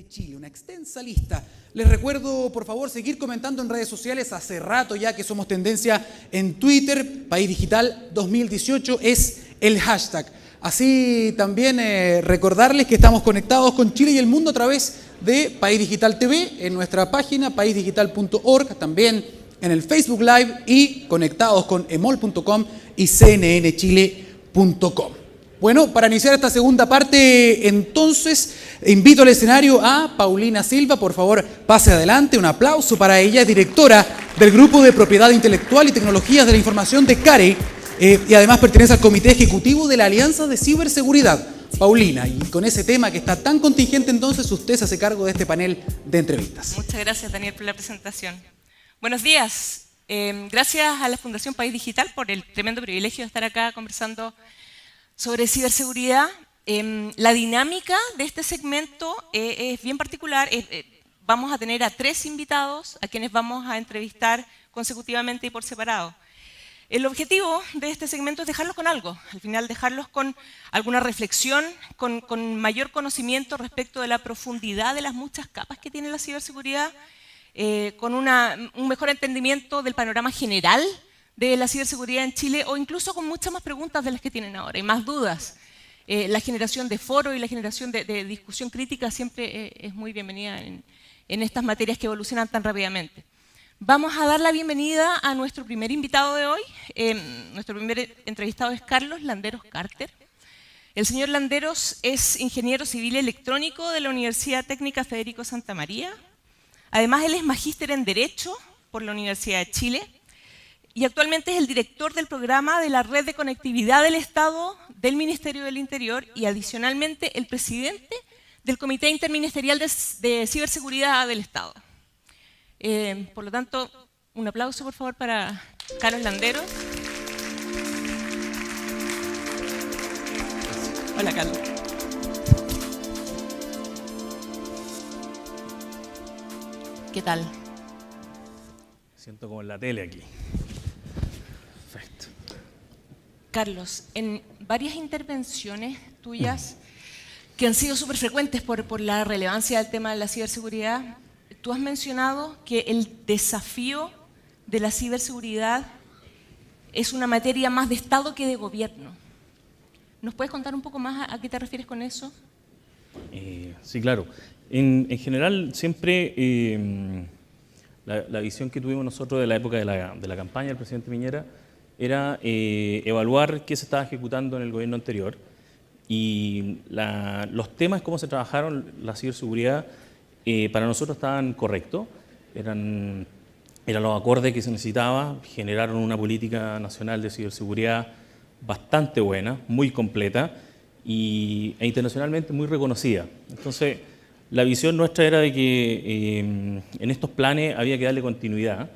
Chile, una extensa lista. Les recuerdo, por favor, seguir comentando en redes sociales. Hace rato ya que somos tendencia en Twitter. País Digital 2018 es el hashtag. Así también recordarles que estamos conectados con Chile y el mundo a través de País Digital TV, en nuestra página paisdigital.org, también en el Facebook Live y conectados con emol.com y cnnchile.com. Bueno, para iniciar esta segunda parte, entonces, invito al escenario a Paulina Silva. Por favor, pase adelante. Un aplauso para ella, directora del Grupo de Propiedad Intelectual y Tecnologías de la Información de CARE, y además pertenece al Comité Ejecutivo de la Alianza de Ciberseguridad. Paulina, y con ese tema que está tan contingente, entonces, usted se hace cargo de este panel de entrevistas. Muchas gracias, Daniel, por la presentación. Buenos días. Gracias a la Fundación País Digital por el tremendo privilegio de estar acá conversando sobre ciberseguridad. La dinámica de este segmento es bien particular. Vamos a tener a 3 invitados a quienes vamos a entrevistar consecutivamente y por separado. El objetivo de este segmento es dejarlos con algo, al final dejarlos con alguna reflexión, con mayor conocimiento respecto de la profundidad de las muchas capas que tiene la ciberseguridad, con un mejor entendimiento del panorama general de la ciberseguridad en Chile, o incluso con muchas más preguntas de las que tienen ahora y más dudas. La generación de foros y la generación de discusión crítica siempre es muy bienvenida en estas materias que evolucionan tan rápidamente. Vamos a dar la bienvenida a nuestro primer invitado de hoy. Nuestro primer entrevistado es Carlos Landeros Carter. El señor Landeros es ingeniero civil electrónico de la Universidad Técnica Federico Santa María. Además, él es magíster en Derecho por la Universidad de Chile y actualmente es el director del programa de la Red de Conectividad del Estado del Ministerio del Interior y adicionalmente el presidente del Comité Interministerial de Ciberseguridad del Estado. Por lo tanto, un aplauso por favor para Carlos Landeros. Hola, Carlos. ¿Qué tal? Siento como en la tele aquí. Perfecto. Carlos, en varias intervenciones tuyas que han sido súper frecuentes por la relevancia del tema de la ciberseguridad, tú has mencionado que el desafío de la ciberseguridad es una materia más de Estado que de gobierno. ¿Nos puedes contar un poco más a qué te refieres con eso? Sí, claro. En general, siempre la visión que tuvimos nosotros de la época de la campaña del presidente Piñera era evaluar qué se estaba ejecutando en el gobierno anterior y los temas, cómo se trabajaron la ciberseguridad, para nosotros estaban correctos, eran los acordes que se necesitaba, generaron una política nacional de ciberseguridad bastante buena, muy completa e internacionalmente muy reconocida. Entonces, la visión nuestra era de que en estos planes había que darle continuidad,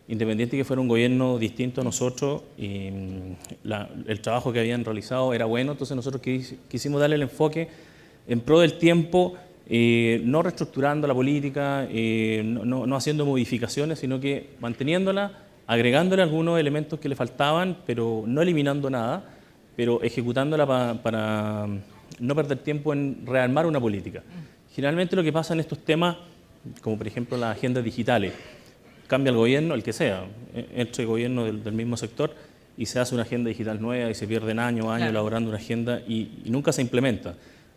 independiente de que fuera un gobierno distinto a nosotros, el trabajo que habían realizado era bueno, entonces nosotros quisimos darle el enfoque en pro del tiempo, no reestructurando la política, no haciendo modificaciones, sino que manteniéndola, agregándole algunos elementos que le faltaban, pero no eliminando nada, pero ejecutándola para no perder tiempo en rearmar una política. Generalmente lo que pasa en estos temas, como por ejemplo las agendas digitales, cambia el gobierno, el que sea, entre el gobierno del mismo sector, y se hace una agenda digital nueva y se pierden años elaborando una agenda y nunca se implementa.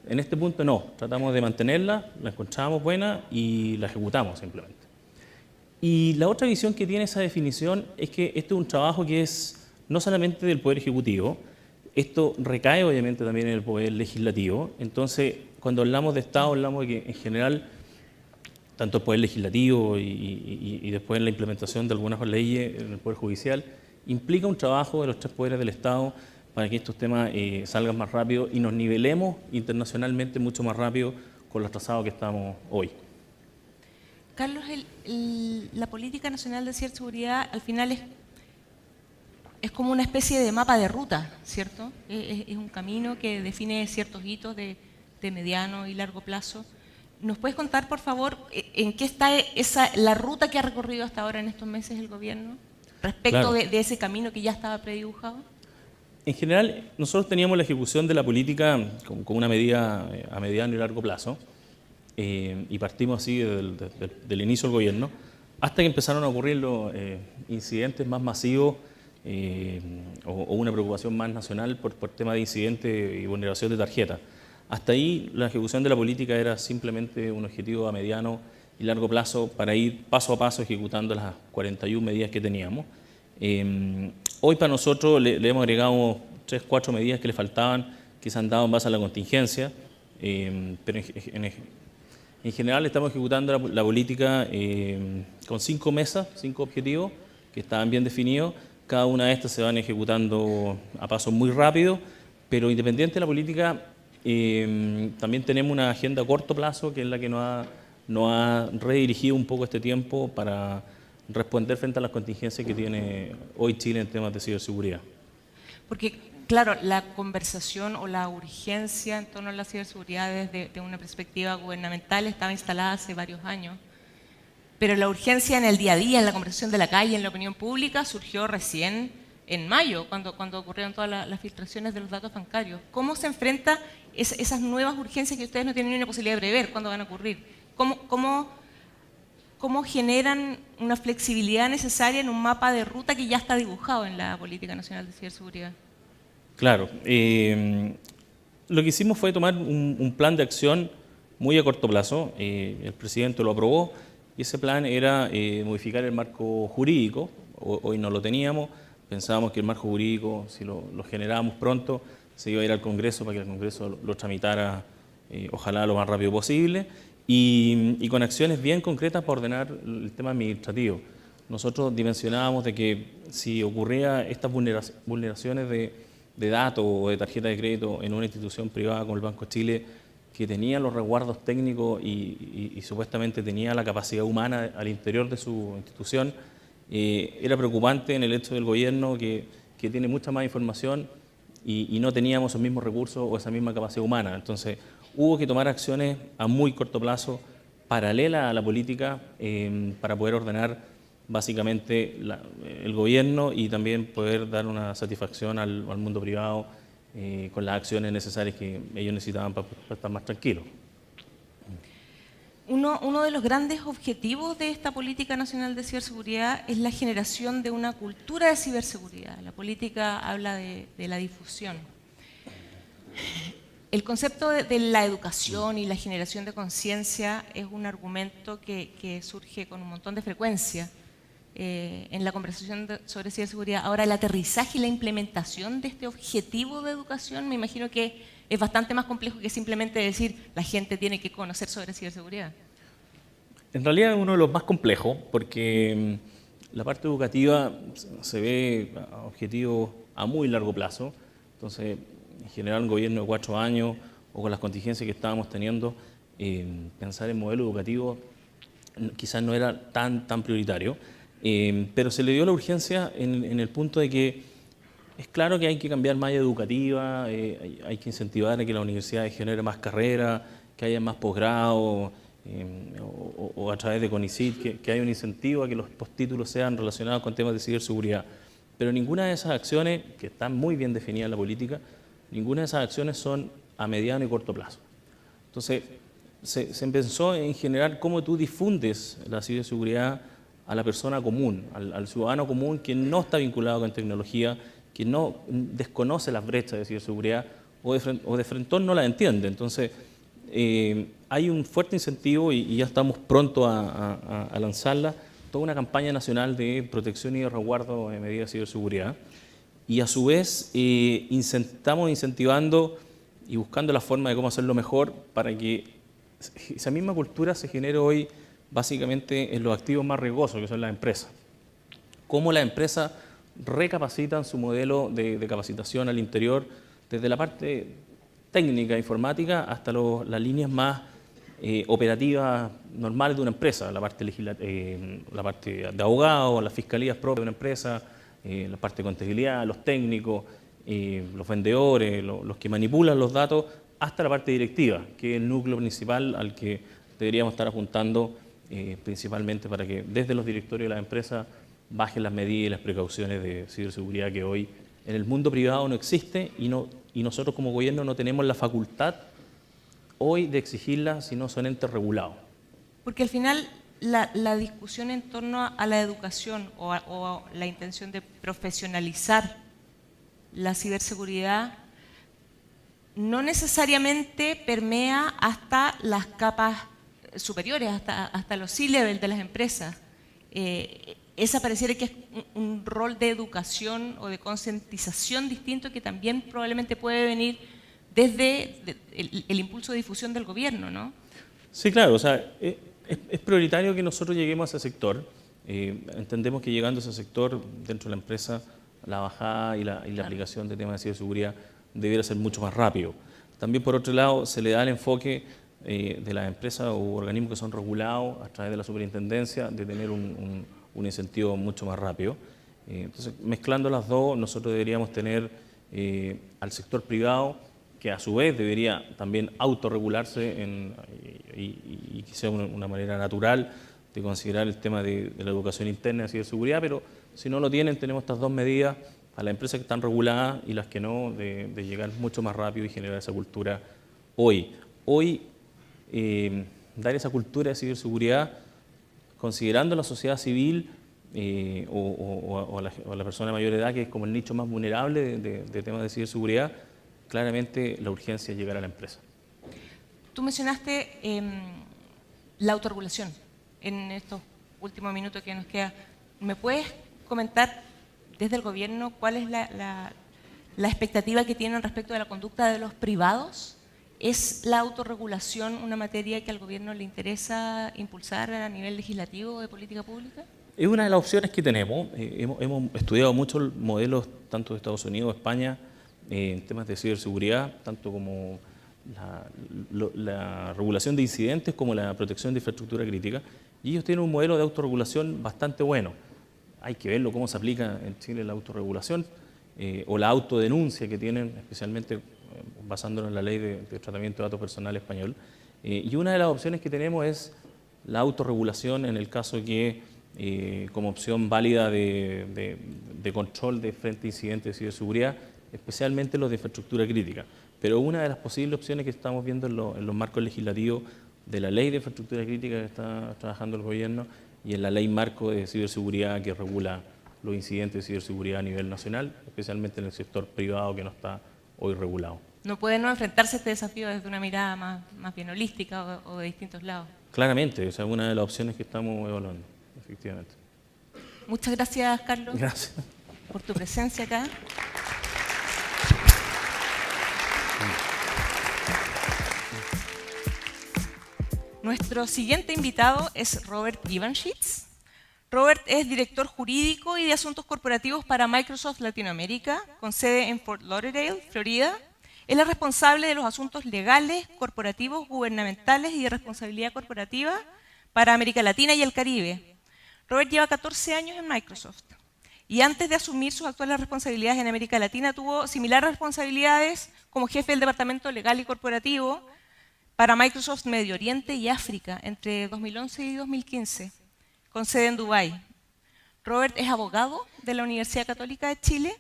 En este punto no, tratamos de mantenerla, la encontramos buena y la ejecutamos simplemente. Y la otra visión que tiene esa definición es que este es un trabajo que es no solamente del Poder Ejecutivo, esto recae obviamente también en el Poder Legislativo. Entonces, cuando hablamos de Estado, hablamos de que en general, tanto el Poder Legislativo y después la implementación de algunas leyes en el Poder Judicial, implica un trabajo de los 3 poderes del Estado para que estos temas salgan más rápido y nos nivelemos internacionalmente mucho más rápido con los trazados que estamos hoy. Carlos, la Política Nacional de Ciberseguridad al final es como una especie de mapa de ruta, ¿cierto? Es un camino que define ciertos hitos de mediano y largo plazo. ¿Nos puedes contar, por favor, en qué está la ruta que ha recorrido hasta ahora en estos meses el gobierno respecto de ese camino que ya estaba predibujado? En general, nosotros teníamos la ejecución de la política como una medida a mediano y largo plazo. y partimos así del inicio del gobierno, hasta que empezaron a ocurrir los incidentes más masivos o una preocupación más nacional por tema de incidentes y vulneración de tarjetas. Hasta ahí la ejecución de la política era simplemente un objetivo a mediano y largo plazo para ir paso a paso ejecutando las 41 medidas que teníamos. Hoy para nosotros le hemos agregado 3 o 4 medidas que le faltaban, que se han dado en base a la contingencia, pero en general estamos ejecutando la política con 5 mesas, 5 objetivos que estaban bien definidos. Cada una de estas se van ejecutando a pasos muy rápidos, pero independiente de la política, también tenemos una agenda a corto plazo, que es la que nos ha redirigido un poco este tiempo para responder frente a las contingencias que tiene hoy Chile en temas de ciberseguridad. Porque, claro, la conversación o la urgencia en torno a la ciberseguridad desde una perspectiva gubernamental estaba instalada hace varios años, pero la urgencia en el día a día, en la conversación de la calle, en la opinión pública, surgió recién en mayo, cuando ocurrieron todas las filtraciones de los datos bancarios. ¿Cómo se enfrenta esas nuevas urgencias que ustedes no tienen ni una posibilidad de prever cuándo van a ocurrir? ¿Cómo generan una flexibilidad necesaria en un mapa de ruta que ya está dibujado en la Política Nacional de Ciberseguridad? Claro. Lo que hicimos fue tomar un plan de acción muy a corto plazo. El presidente lo aprobó y ese plan era modificar el marco jurídico. Hoy no lo teníamos. Pensábamos que el marco jurídico, si lo generábamos pronto, se iba a ir al Congreso para que el Congreso lo tramitara, ojalá lo más rápido posible. Y con acciones bien concretas para ordenar el tema administrativo. Nosotros dimensionábamos de que si ocurría estas vulneraciones de datos o de tarjeta de crédito en una institución privada como el Banco de Chile, que tenía los resguardos técnicos y supuestamente tenía la capacidad humana al interior de su institución, era preocupante en el hecho del gobierno que tiene mucha más información y no teníamos esos mismos recursos o esa misma capacidad humana. Entonces, hubo que tomar acciones a muy corto plazo, paralelas a la política, para poder ordenar básicamente el gobierno y también poder dar una satisfacción al mundo privado con las acciones necesarias que ellos necesitaban para estar más tranquilos. Uno de los grandes objetivos de esta Política Nacional de Ciberseguridad es la generación de una cultura de ciberseguridad. La política habla de la difusión. El concepto de la educación y la generación de conciencia es un argumento que surge con un montón de frecuencia en la conversación sobre ciberseguridad. Ahora, el aterrizaje y la implementación de este objetivo de educación me imagino que es bastante más complejo que simplemente decir la gente tiene que conocer sobre ciberseguridad. En realidad es uno de los más complejos porque la parte educativa se ve objetivo a muy largo plazo. Entonces, en general, un gobierno de 4 años o con las contingencias que estábamos teniendo, pensar en modelo educativo quizás no era tan prioritario, pero se le dio la urgencia en el punto de que es claro que hay que cambiar malla educativa, hay que incentivar a que la universidad genere más carreras, que haya más posgrado, o a través de CONICYT, que haya un incentivo a que los postítulos sean relacionados con temas de ciberseguridad. Pero ninguna de esas acciones, que están muy bien definidas en la política, ninguna de esas acciones son a mediano y corto plazo. Entonces, se pensó en general cómo tú difundes la ciberseguridad a la persona común, al ciudadano común que no está vinculado con tecnología, que no desconoce las brechas de ciberseguridad o de frente no las entiende. Entonces, hay un fuerte incentivo y ya estamos prontos a lanzarla, toda una campaña nacional de protección y de resguardo de medidas de ciberseguridad. Y a su vez estamos incentivando y buscando la forma de cómo hacerlo mejor para que esa misma cultura se genere hoy básicamente en los activos más riesgosos, que son las empresas. Cómo las empresas recapacitan su modelo de capacitación al interior, desde la parte técnica, informática, hasta las líneas más operativas normales de una empresa, la parte de abogados, las fiscalías propias de una empresa, la parte de contabilidad, los técnicos, los vendedores, los que manipulan los datos, hasta la parte directiva, que es el núcleo principal al que deberíamos estar apuntando principalmente para que desde los directorios de las empresas bajen las medidas y las precauciones de ciberseguridad que hoy en el mundo privado no existe y nosotros como gobierno no tenemos la facultad hoy de exigirla si no son entes regulados. Porque al final la discusión en torno a la educación o a la intención de profesionalizar la ciberseguridad no necesariamente permea hasta las capas superiores, hasta los C-level de las empresas. Esa pareciera que es un rol de educación o de concientización distinto que también probablemente puede venir desde el impulso de difusión del gobierno, ¿no? Sí, claro, o sea, es prioritario que nosotros lleguemos a ese sector. Entendemos que llegando a ese sector, dentro de la empresa, la bajada y la aplicación de temas de ciberseguridad debiera ser mucho más rápido. También, por otro lado, se le da el enfoque de las empresas u organismos que son regulados a través de la superintendencia de tener un incentivo mucho más rápido. Entonces, mezclando las dos, nosotros deberíamos tener al sector privado, que a su vez debería también autorregularse y que sea una manera natural de considerar el tema de la educación interna de ciberseguridad, pero si no lo tienen, tenemos estas dos medidas a las empresas que están reguladas y las que no, de llegar mucho más rápido y generar esa cultura hoy. Hoy, dar esa cultura de ciberseguridad, considerando la sociedad civil o a la persona de mayor edad, que es como el nicho más vulnerable de temas de ciberseguridad, claramente la urgencia es llegar a la empresa. Tú mencionaste la autorregulación en estos últimos minutos que nos queda. ¿Me puedes comentar desde el gobierno cuál es la expectativa que tienen respecto de la conducta de los privados? ¿Es la autorregulación una materia que al gobierno le interesa impulsar a nivel legislativo de política pública? Es una de las opciones que tenemos. Hemos estudiado muchos modelos, tanto de Estados Unidos, España, en temas de ciberseguridad, tanto como la regulación de incidentes como la protección de infraestructura crítica, y ellos tienen un modelo de autorregulación bastante bueno. Hay que verlo cómo se aplica en Chile la autorregulación o la autodenuncia que tienen, especialmente basándonos en la ley de tratamiento de datos personales español. Y una de las opciones que tenemos es la autorregulación en el caso que, como opción válida de control de frente a incidentes de ciberseguridad, especialmente los de infraestructura crítica. Pero una de las posibles opciones que estamos viendo en los marcos legislativos de la ley de infraestructura crítica que está trabajando el gobierno y en la ley marco de ciberseguridad que regula los incidentes de ciberseguridad a nivel nacional, especialmente en el sector privado que no está hoy regulado. ¿No puede no enfrentarse a este desafío desde una mirada más bien holística o de distintos lados? Claramente, esa es una de las opciones que estamos evaluando, efectivamente. Muchas gracias, Carlos. Gracias. Por tu presencia acá. Nuestro siguiente invitado es Robert Givenschitz. Robert es director jurídico y de asuntos corporativos para Microsoft Latinoamérica, con sede en Fort Lauderdale, Florida. Él es responsable de los asuntos legales, corporativos, gubernamentales y de responsabilidad corporativa para América Latina y el Caribe. Robert lleva 14 años en Microsoft y antes de asumir sus actuales responsabilidades en América Latina tuvo similares responsabilidades como jefe del Departamento Legal y Corporativo para Microsoft Medio Oriente y África entre 2011 y 2015, con sede en Dubái. Robert es abogado de la Universidad Católica de Chile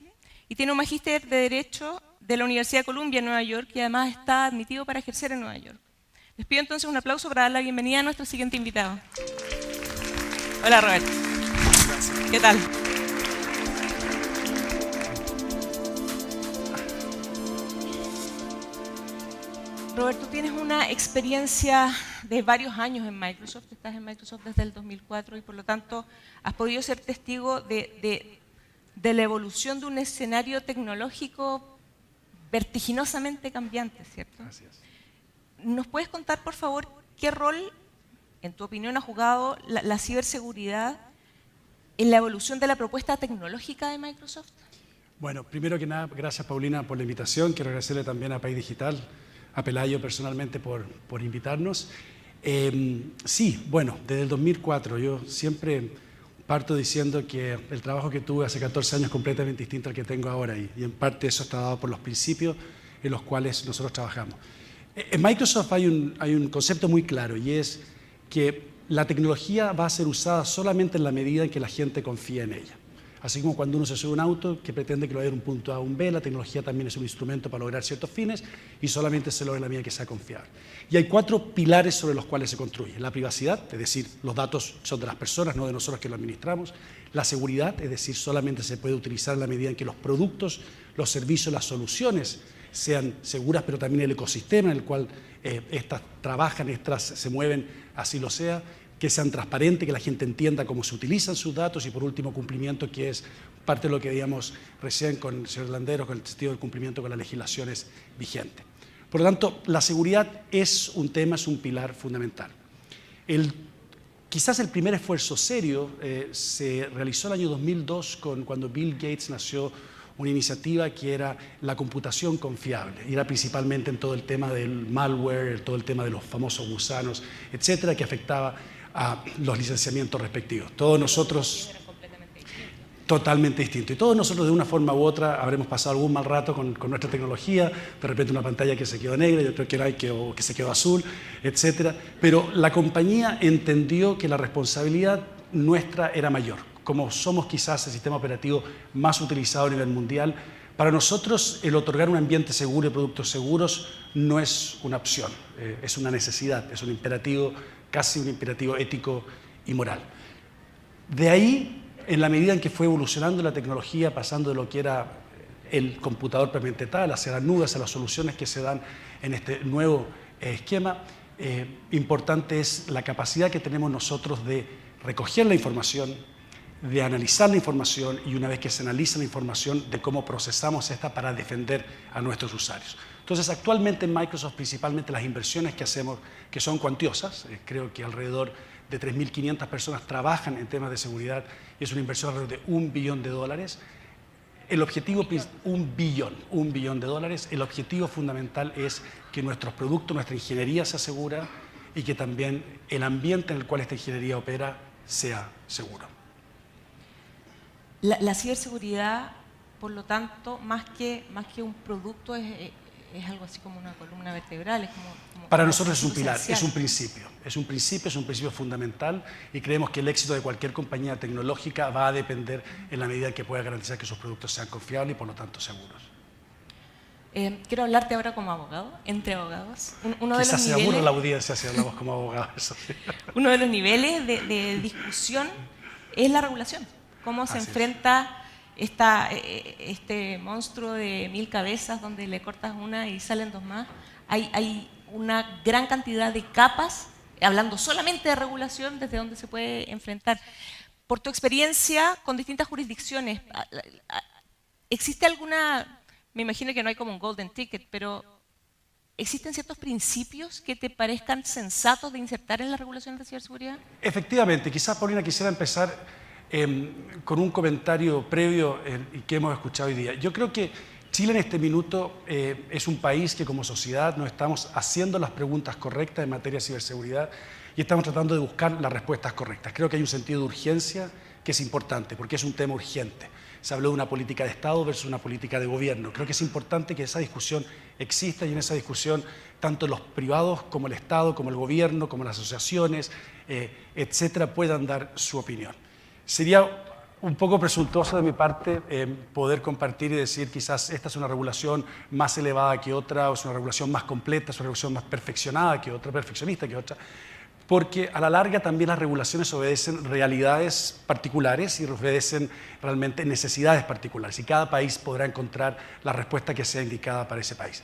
y tiene un magíster de Derecho de la Universidad de Columbia en Nueva York y además está admitido para ejercer en Nueva York. Les pido entonces un aplauso para dar la bienvenida a nuestro siguiente invitado. Hola, Robert. Gracias. ¿Qué tal? Robert, tú tienes una experiencia de varios años en Microsoft, estás en Microsoft desde el 2004 y por lo tanto has podido ser testigo de la evolución de un escenario tecnológico vertiginosamente cambiante, ¿cierto? Gracias. ¿Nos puedes contar, por favor, qué rol, en tu opinión, ha jugado la ciberseguridad en la evolución de la propuesta tecnológica de Microsoft? Bueno, primero que nada, gracias Paulina por la invitación. Quiero agradecerle también a País Digital, a Pelayo personalmente por invitarnos. Sí, bueno, desde el 2004 yo siempre parto diciendo que el trabajo que tuve hace 14 años es completamente distinto al que tengo ahora y en parte eso está dado por los principios en los cuales nosotros trabajamos. En Microsoft hay un concepto muy claro y es que la tecnología va a ser usada solamente en la medida en que la gente confía en ella. Así como cuando uno se sube a un auto que pretende que lo vaya de un punto A a un B, la tecnología también es un instrumento para lograr ciertos fines y solamente se logra en la medida que sea confiable. Y hay 4 pilares sobre los cuales se construye. La privacidad, es decir, los datos son de las personas, no de nosotros que los administramos. La seguridad, es decir, solamente se puede utilizar en la medida en que los productos, los servicios, las soluciones sean seguras, pero también el ecosistema en el cual estas trabajan, estas se mueven, así lo sea, que sean transparentes, que la gente entienda cómo se utilizan sus datos y, por último, cumplimiento, que es parte de lo que veíamos recién con el señor Landero, con el sentido del cumplimiento con las legislaciones vigentes. Por lo tanto, la seguridad es un tema, es un pilar fundamental. Quizás el primer esfuerzo serio se realizó el año 2002 cuando Bill Gates nació una iniciativa que era la computación confiable. Y era principalmente en todo el tema del malware, todo el tema de los famosos gusanos, etcétera, que afectaba a los licenciamientos respectivos. Todos nosotros... Totalmente distinto. Y todos nosotros, de una forma u otra, habremos pasado algún mal rato con nuestra tecnología, de repente una pantalla que se quedó negra y otra que se quedó azul, etcétera. Pero la compañía entendió que la responsabilidad nuestra era mayor. Como somos quizás el sistema operativo más utilizado a nivel mundial, para nosotros el otorgar un ambiente seguro y productos seguros no es una opción, es una necesidad, es un imperativo, casi un imperativo ético y moral. De ahí, en la medida en que fue evolucionando la tecnología, pasando de lo que era el computador propiamente tal, hacia las nubes, a las soluciones que se dan en este nuevo esquema, importante es la capacidad que tenemos nosotros de recoger la información, de analizar la información y, una vez que se analiza la información, de cómo procesamos esta para defender a nuestros usuarios. Entonces, actualmente en Microsoft, principalmente las inversiones que hacemos, que son cuantiosas, creo que alrededor de 3.500 personas trabajan en temas de seguridad y es una inversión alrededor de $1 billón. El objetivo, $1 billón. El objetivo fundamental es que nuestros productos, nuestra ingeniería sea segura y que también el ambiente en el cual esta ingeniería opera sea seguro. La ciberseguridad, por lo tanto, más que un producto, es algo así como una columna vertebral. Es como para nosotros es un pilar, esencial. es un principio fundamental y creemos que el éxito de cualquier compañía tecnológica va a depender en la medida en que pueda garantizar que sus productos sean confiables y por lo tanto seguros. Quiero hablarte ahora como abogado, entre abogados. Quizás se aburre la audiencia si hablamos como abogados. Uno de los niveles de discusión es la regulación. Cómo se enfrenta este monstruo de 1000 cabezas donde le cortas una y salen 2 más. Hay una gran cantidad de capas, hablando solamente de regulación, desde donde se puede enfrentar. Por tu experiencia con distintas jurisdicciones, ¿existe alguna, me imagino que no hay como un golden ticket, pero ¿existen ciertos principios que te parezcan sensatos de insertar en la regulación de ciberseguridad? Efectivamente, quizás, Paulina, quisiera empezar con un comentario previo que hemos escuchado hoy día. Yo creo que Chile en este minuto es un país que como sociedad nos estamos haciendo las preguntas correctas en materia de ciberseguridad y estamos tratando de buscar las respuestas correctas. Creo que hay un sentido de urgencia que es importante porque es un tema urgente. Se habló de una política de Estado versus una política de gobierno. Creo que es importante que esa discusión exista y en esa discusión tanto los privados como el Estado, como el gobierno, como las asociaciones, etcétera, puedan dar su opinión. Sería un poco presuntuoso de mi parte poder compartir y decir quizás esta es una regulación más elevada que otra, o es una regulación más completa, es una regulación más perfeccionada que otra, perfeccionista que otra, porque a la larga también las regulaciones obedecen realidades particulares y obedecen realmente necesidades particulares y cada país podrá encontrar la respuesta que sea indicada para ese país.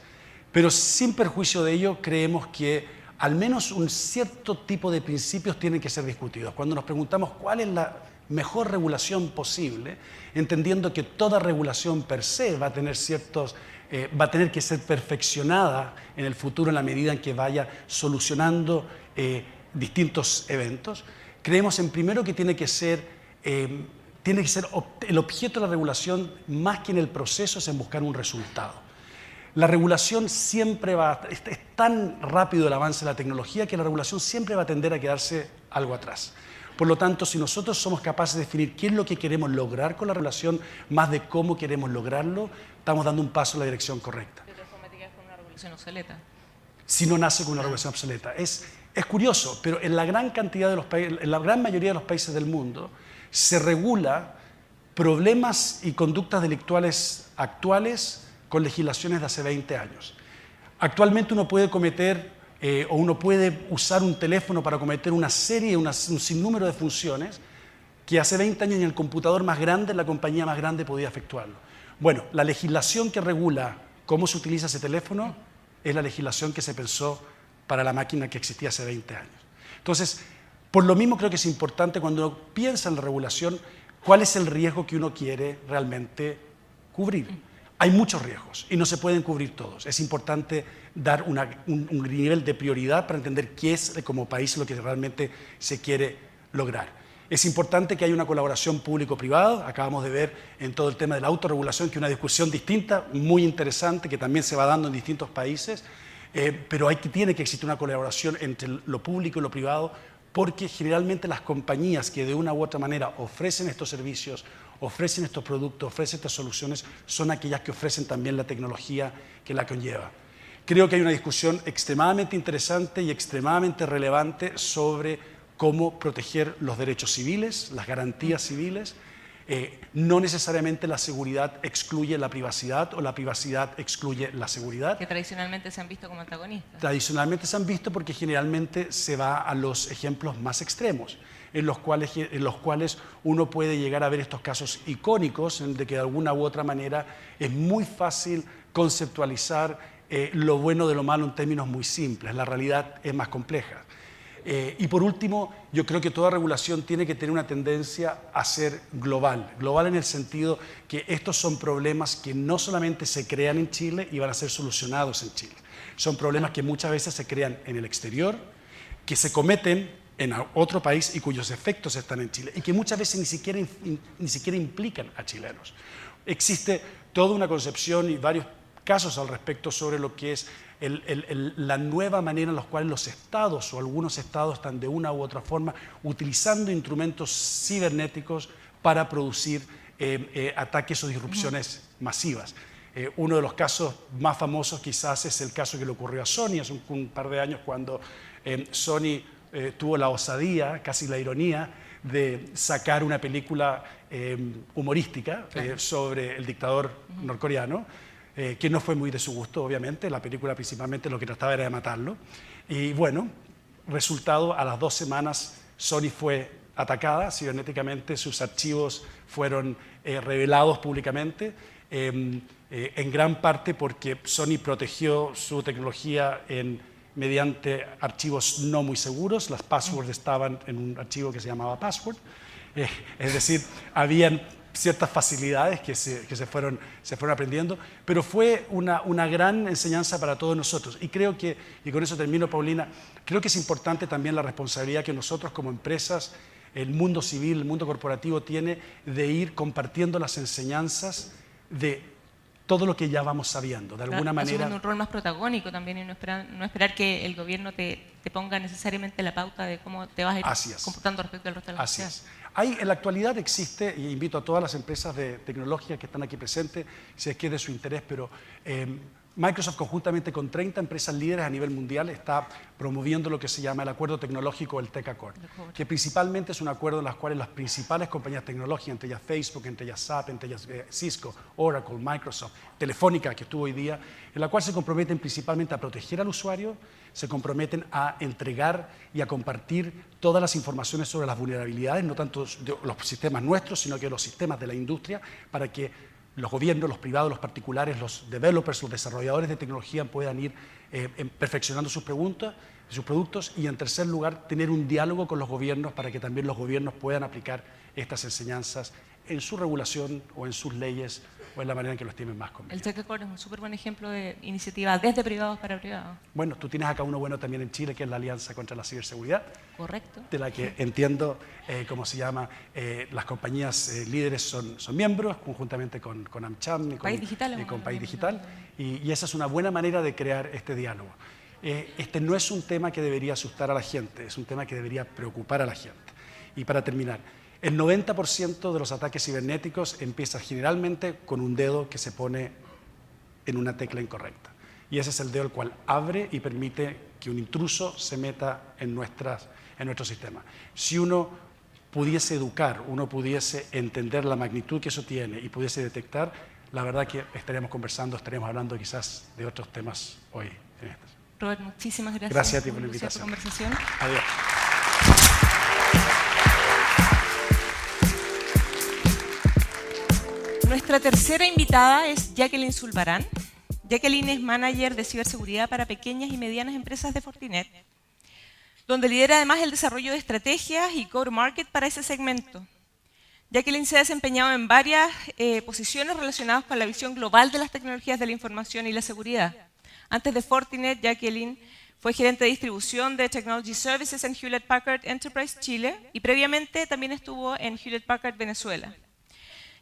Pero sin perjuicio de ello, creemos que al menos un cierto tipo de principios tienen que ser discutidos. Cuando nos preguntamos cuál es la mejor regulación posible, entendiendo que toda regulación per se va a tener va a tener que ser perfeccionada en el futuro en la medida en que vaya solucionando distintos eventos. Creemos en primero que tiene que ser el objeto de la regulación más que en el proceso es en buscar un resultado. La regulación siempre es tan rápido el avance de la tecnología que la regulación siempre va a tender a quedarse algo atrás. Por lo tanto, si nosotros somos capaces de definir qué es lo que queremos lograr con la regulación, más de cómo queremos lograrlo, estamos dando un paso en la dirección correcta. De todas formas, digas con una regulación obsoleta. Si no nace con una regulación obsoleta. Es curioso, pero en la gran cantidad de los países, en la gran mayoría de los países del mundo, se regula problemas y conductas delictuales actuales con legislaciones de hace 20 años. Actualmente uno puede cometer o uno puede usar un teléfono para cometer una serie, un sinnúmero de funciones que hace 20 años en el computador más grande, en la compañía más grande podía efectuarlo. Bueno, la legislación que regula cómo se utiliza ese teléfono es la legislación que se pensó para la máquina que existía hace 20 años. Entonces, por lo mismo creo que es importante cuando uno piensa en la regulación, cuál es el riesgo que uno quiere realmente cubrir. Hay muchos riesgos y no se pueden cubrir todos. Es importante dar un nivel de prioridad para entender qué es como país lo que realmente se quiere lograr. Es importante que haya una colaboración público-privada. Acabamos de ver en todo el tema de la autorregulación que es una discusión distinta, muy interesante, que también se va dando en distintos países, pero tiene que existir una colaboración entre lo público y lo privado, porque generalmente las compañías que de una u otra manera ofrecen estos servicios, ofrecen estos productos, ofrecen estas soluciones, son aquellas que ofrecen también la tecnología que la conlleva. Creo que hay una discusión extremadamente interesante y extremadamente relevante sobre cómo proteger los derechos civiles, las garantías civiles. No necesariamente la seguridad excluye la privacidad o la privacidad excluye la seguridad. Que tradicionalmente se han visto como antagonistas. Tradicionalmente se han visto porque generalmente se va a los ejemplos más extremos, en los cuales uno puede llegar a ver estos casos icónicos, en de que de alguna u otra manera es muy fácil conceptualizar lo bueno de lo malo en términos muy simples. La realidad es más compleja. Y por último, yo creo que toda regulación tiene que tener una tendencia a ser global. Global en el sentido que estos son problemas que no solamente se crean en Chile y van a ser solucionados en Chile. Son problemas que muchas veces se crean en el exterior, que se cometen en otro país y cuyos efectos están en Chile y que muchas veces ni siquiera implican a chilenos. Existe toda una concepción y varios casos al respecto sobre lo que es la nueva manera en la cual los estados o algunos estados están de una u otra forma utilizando instrumentos cibernéticos para producir ataques o disrupciones masivas. Uno de los casos más famosos quizás es el caso que le ocurrió a Sony hace un par de años cuando Sony tuvo la osadía, casi la ironía, de sacar una película humorística sobre el dictador norcoreano, que no fue muy de su gusto, obviamente. La película principalmente lo que trataba era de matarlo. Y bueno, resultado, a las 2 semanas Sony fue atacada cibernéticamente, sus archivos fueron revelados públicamente, en gran parte porque Sony protegió su tecnología mediante archivos no muy seguros. Las passwords estaban en un archivo que se llamaba password, es decir, habían ciertas facilidades que se fueron aprendiendo, pero fue una gran enseñanza para todos nosotros. Y creo que, y con eso termino, Paulina, creo que es importante también la responsabilidad que nosotros como empresas, el mundo civil, el mundo corporativo tiene de ir compartiendo las enseñanzas de todo lo que ya vamos sabiendo, de alguna manera. Asumiendo un rol más protagónico también y no esperar que el gobierno te ponga necesariamente la pauta de cómo te vas a ir comportando respecto al resto de la sociedad. Así es. En la actualidad existe, y invito a todas las empresas de tecnología que están aquí presentes, si es que es de su interés, pero Microsoft conjuntamente con 30 empresas líderes a nivel mundial está promoviendo lo que se llama el Acuerdo Tecnológico, el Tech Accord, que principalmente es un acuerdo en el cual las principales compañías tecnológicas, entre ellas Facebook, entre ellas SAP, entre ellas Cisco, Oracle, Microsoft, Telefónica, que estuvo hoy día, en la cual se comprometen principalmente a proteger al usuario, se comprometen a entregar y a compartir todas las informaciones sobre las vulnerabilidades, no tanto de los sistemas nuestros, sino que los sistemas de la industria, para que los gobiernos, los privados, los particulares, los developers, los desarrolladores de tecnología puedan ir perfeccionando sus productos y, en tercer lugar, tener un diálogo con los gobiernos para que también los gobiernos puedan aplicar estas enseñanzas en su regulación o en sus leyes o en la manera en que los tienen más conveniente. El Tech Accord es un súper buen ejemplo de iniciativa desde privados para privados. Bueno, tú tienes acá uno bueno también en Chile, que es la Alianza contra la Ciberseguridad. Correcto. De la que entiendo, ¿cómo se llama? Las compañías líderes son miembros, conjuntamente con AmCham y con País Digital. Y esa es una buena manera de crear este diálogo. Este no es un tema que debería asustar a la gente, es un tema que debería preocupar a la gente. Y para terminar, el 90% de los ataques cibernéticos empieza generalmente con un dedo que se pone en una tecla incorrecta. Y ese es el dedo el cual abre y permite que un intruso se meta en nuestro sistema. Si uno pudiese educar, uno pudiese entender la magnitud que eso tiene y pudiese detectar, la verdad que estaríamos conversando, estaríamos hablando quizás de otros temas hoy. Robert, muchísimas gracias. Gracias a ti por la tu invitación. conversación. Adiós. Nuestra tercera invitada es Jacqueline Zulbarán. Jacqueline es manager de ciberseguridad para pequeñas y medianas empresas de Fortinet, donde lidera además el desarrollo de estrategias y core market para ese segmento. Jacqueline se ha desempeñado en varias posiciones relacionadas con la visión global de las tecnologías de la información y la seguridad. Antes de Fortinet, Jacqueline fue gerente de distribución de Technology Services en Hewlett Packard Enterprise Chile y previamente también estuvo en Hewlett Packard Venezuela.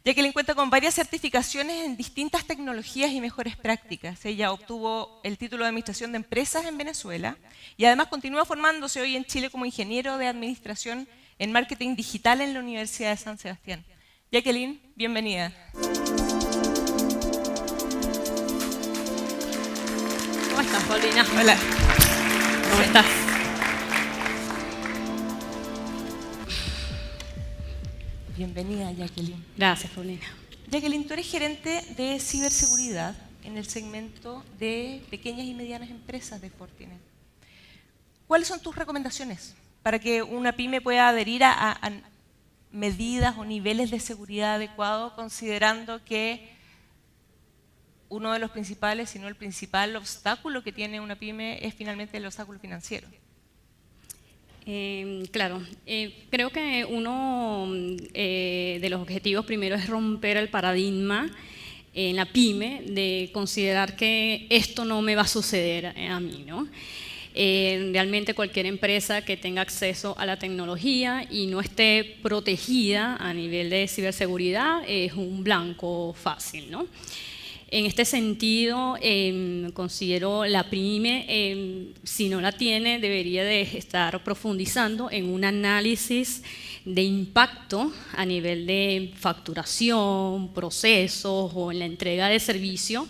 Jacqueline cuenta con varias certificaciones en distintas tecnologías y mejores prácticas. Ella obtuvo el título de Administración de Empresas en Venezuela y además continúa formándose hoy en Chile como ingeniero de Administración en Marketing Digital en la Universidad de San Sebastián. Jacqueline, bienvenida. ¿Cómo estás, Paulina? Hola. ¿Cómo estás? Bienvenida, Jacqueline. Gracias, Paulina. Jacqueline, tú eres gerente de ciberseguridad en el segmento de pequeñas y medianas empresas de Fortinet. ¿Cuáles son tus recomendaciones para que una pyme pueda adherir a medidas o niveles de seguridad adecuados, considerando que uno de los principales, si no el principal obstáculo que tiene una pyme es finalmente el obstáculo financiero? Claro, creo que uno de los objetivos primero es romper el paradigma en la pyme de considerar que esto no me va a suceder a mí, ¿no? Realmente cualquier empresa que tenga acceso a la tecnología y no esté protegida a nivel de ciberseguridad es un blanco fácil, ¿no? En este sentido, considero la PYME, si no la tiene, debería de estar profundizando en un análisis de impacto a nivel de facturación, procesos o en la entrega de servicio,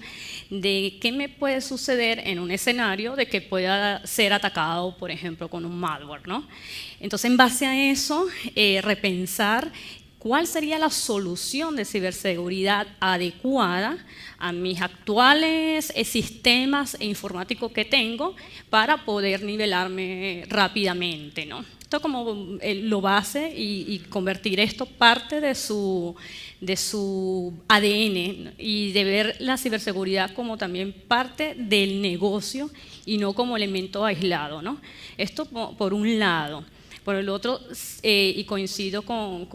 de qué me puede suceder en un escenario de que pueda ser atacado, por ejemplo, con un malware, ¿no? Entonces, en base a eso, repensar cuál sería la solución de ciberseguridad adecuada a mis actuales sistemas informáticos que tengo para poder nivelarme rápidamente, ¿no? Esto como lo base y convertir esto parte de su ADN y de ver la ciberseguridad como también parte del negocio y no como elemento aislado, ¿no? Esto por un lado. Por el otro, y coincido con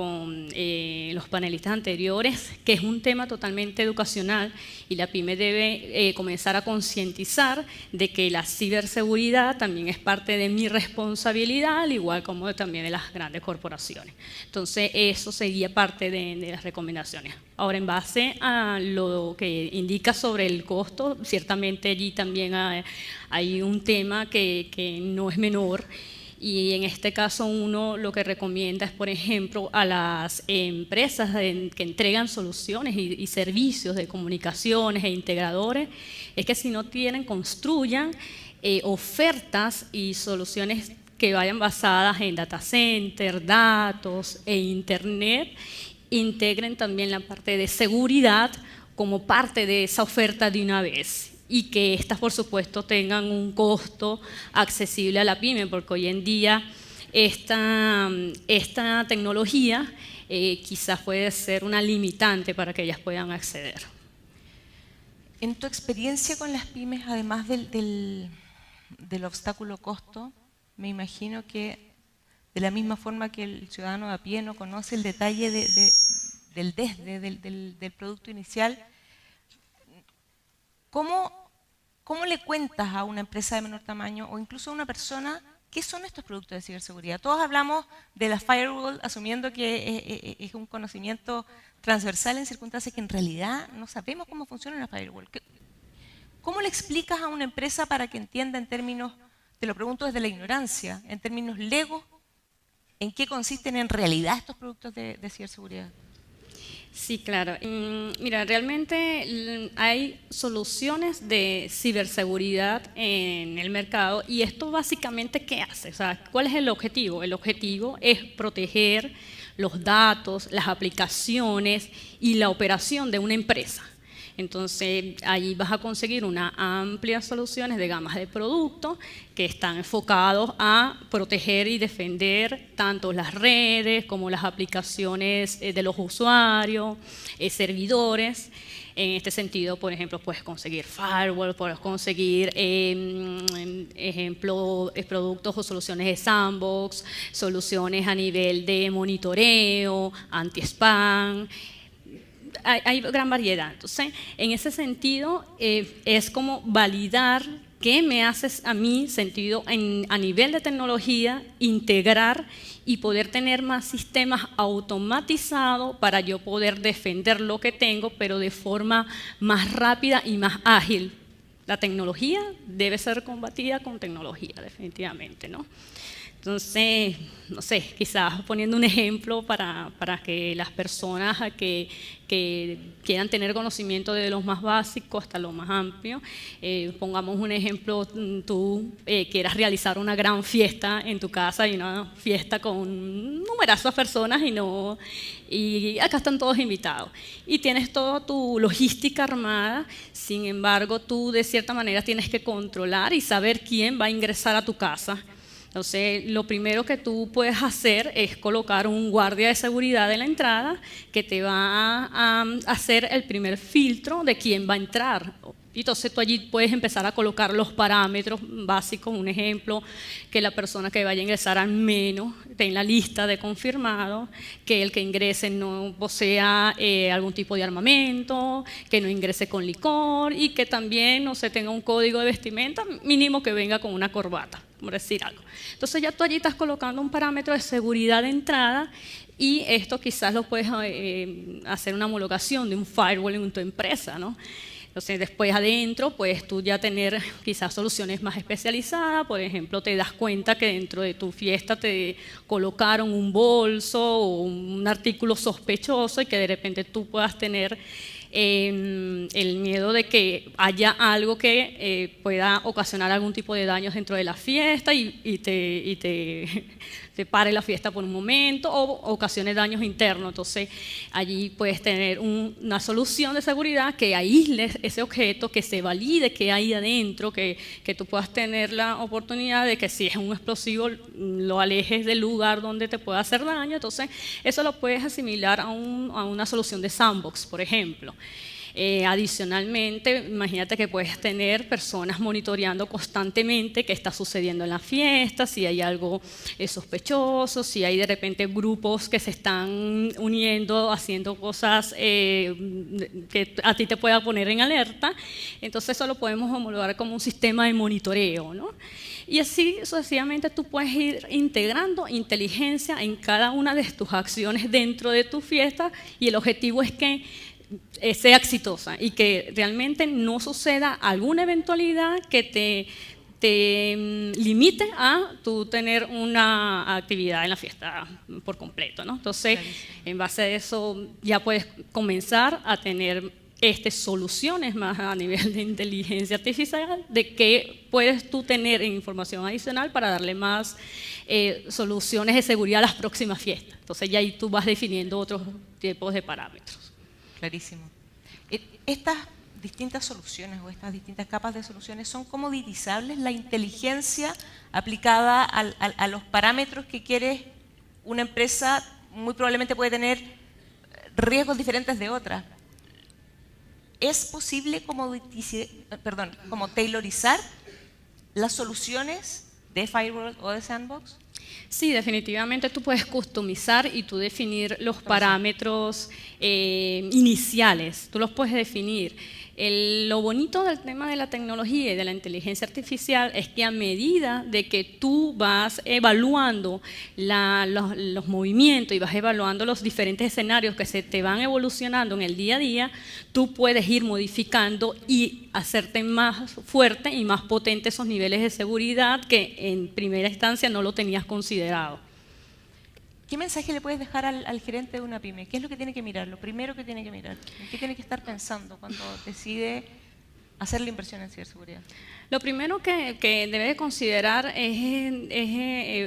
los panelistas anteriores, que es un tema totalmente educacional y la PYME debe comenzar a concientizar de que la ciberseguridad también es parte de mi responsabilidad, al igual como también de las grandes corporaciones. Entonces, eso sería parte de las recomendaciones. Ahora, en base a lo que indica sobre el costo, ciertamente allí también hay un tema que no es menor. Y en este caso uno lo que recomienda es, por ejemplo, a las empresas que entregan soluciones y servicios de comunicaciones e integradores, es que si no tienen, construyan ofertas y soluciones que vayan basadas en data center, datos e internet, integren también la parte de seguridad como parte de esa oferta de una vez. Y que estas, por supuesto, tengan un costo accesible a la pyme, porque hoy en día esta tecnología quizás puede ser una limitante para que ellas puedan acceder. En tu experiencia con las pymes, además del obstáculo costo, me imagino que de la misma forma que el ciudadano de a pie no conoce el detalle del producto inicial, ¿cómo le cuentas a una empresa de menor tamaño o incluso a una persona qué son estos productos de ciberseguridad? Todos hablamos de la firewall asumiendo que es un conocimiento transversal en circunstancias que en realidad no sabemos cómo funciona una firewall. ¿Cómo le explicas a una empresa para que entienda en términos, te lo pregunto desde la ignorancia, en términos legos, en qué consisten en realidad estos productos de ciberseguridad? Sí, claro. Mira, realmente hay soluciones de ciberseguridad en el mercado y esto básicamente, ¿qué hace? O sea, ¿cuál es el objetivo? El objetivo es proteger los datos, las aplicaciones y la operación de una empresa. Entonces, ahí vas a conseguir una amplia soluciones de gamas de productos que están enfocados a proteger y defender tanto las redes como las aplicaciones de los usuarios, servidores. En este sentido, por ejemplo, puedes conseguir firewall, puedes conseguir productos o soluciones de sandbox, soluciones a nivel de monitoreo, anti-spam. Hay gran variedad. Entonces, en ese sentido, es como validar qué me hace a mí sentido a nivel de tecnología, integrar y poder tener más sistemas automatizados para yo poder defender lo que tengo, pero de forma más rápida y más ágil. La tecnología debe ser combatida con tecnología, definitivamente, ¿no? Entonces, no sé, quizás poniendo un ejemplo para que las personas que quieran tener conocimiento de lo más básico hasta lo más amplio, pongamos un ejemplo, tú quieras realizar una gran fiesta en tu casa y una fiesta con numerosas personas y acá están todos invitados y tienes toda tu logística armada, sin embargo tú de cierta manera tienes que controlar y saber quién va a ingresar a tu casa. Entonces, lo primero que tú puedes hacer es colocar un guardia de seguridad en la entrada que te va a hacer el primer filtro de quién va a entrar. Entonces, tú allí puedes empezar a colocar los parámetros básicos, un ejemplo, que la persona que vaya a ingresar al menos esté en la lista de confirmados, que el que ingrese no posea algún tipo de armamento, que no ingrese con licor y que también no se tenga un código de vestimenta mínimo que venga con una corbata, por decir algo. Entonces ya tú allí estás colocando un parámetro de seguridad de entrada y esto quizás lo puedes hacer una homologación de un firewall en tu empresa, ¿no? Entonces después adentro puedes tú ya tener quizás soluciones más especializadas, por ejemplo te das cuenta que dentro de tu fiesta te colocaron un bolso o un artículo sospechoso y que de repente tú puedas tener el miedo de que haya algo que pueda ocasionar algún tipo de daños dentro de la fiesta y te pare la fiesta por un momento o ocasione daños internos. Entonces allí puedes tener una solución de seguridad que aísle ese objeto, que se valide que hay adentro, que tú puedas tener la oportunidad de que si es un explosivo lo alejes del lugar donde te pueda hacer daño. Entonces eso lo puedes asimilar a una solución de sandbox, por ejemplo. Adicionalmente, imagínate que puedes tener personas monitoreando constantemente qué está sucediendo en la fiesta, si hay algo sospechoso, si hay de repente grupos que se están uniendo, haciendo cosas que a ti te pueda poner en alerta. Entonces eso lo podemos homologar como un sistema de monitoreo, ¿no? Y así sucesivamente tú puedes ir integrando inteligencia en cada una de tus acciones dentro de tu fiesta y el objetivo es que sea exitosa y que realmente no suceda alguna eventualidad que te limite a tú tener una actividad en la fiesta por completo, ¿no? Entonces, en base a eso ya puedes comenzar a tener soluciones más a nivel de inteligencia artificial de que puedes tú tener información adicional para darle más soluciones de seguridad a las próximas fiestas. Entonces ya ahí tú vas definiendo otros tipos de parámetros. Clarísimo. Estas distintas soluciones o estas distintas capas de soluciones son comoditizables, la inteligencia aplicada a los parámetros que quiere una empresa muy probablemente puede tener riesgos diferentes de otras. ¿Es posible como tailorizar las soluciones de firewall o de sandbox? Sí, definitivamente tú puedes customizar y tú definir los parámetros iniciales, tú los puedes definir. Lo bonito del tema de la tecnología y de la inteligencia artificial es que a medida de que tú vas evaluando los movimientos y vas evaluando los diferentes escenarios que se te van evolucionando en el día a día, tú puedes ir modificando y hacerte más fuerte y más potente esos niveles de seguridad que en primera instancia no lo tenías considerado. ¿Qué mensaje le puedes dejar al gerente de una pyme? ¿Qué es lo que tiene que mirar? Lo primero que tiene que mirar. ¿En qué tiene que estar pensando cuando decide hacer la inversión en ciberseguridad? Lo primero que debe de considerar es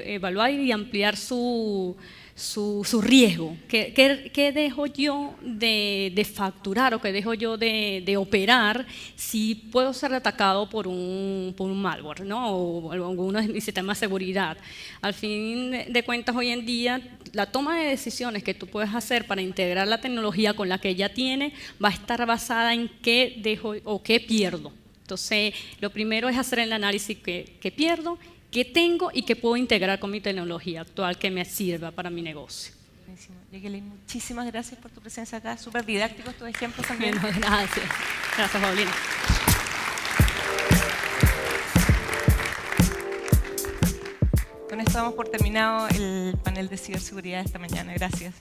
evaluar y ampliar su riesgo. ¿Qué dejo yo de facturar o qué dejo yo de operar si puedo ser atacado por un malware, ¿no? O alguno de mis sistemas de seguridad? Al fin de cuentas, hoy en día, la toma de decisiones que tú puedes hacer para integrar la tecnología con la que ella tiene va a estar basada en qué dejo o qué pierdo. Entonces, lo primero es hacer el análisis qué pierdo, qué tengo y qué puedo integrar con mi tecnología actual que me sirva para mi negocio. Buenísimo. Jacqueline, muchísimas gracias por tu presencia acá. Súper didácticos tus ejemplos también. Bueno, gracias. Gracias, Paulina. Con esto damos por terminado el panel de ciberseguridad esta mañana. Gracias.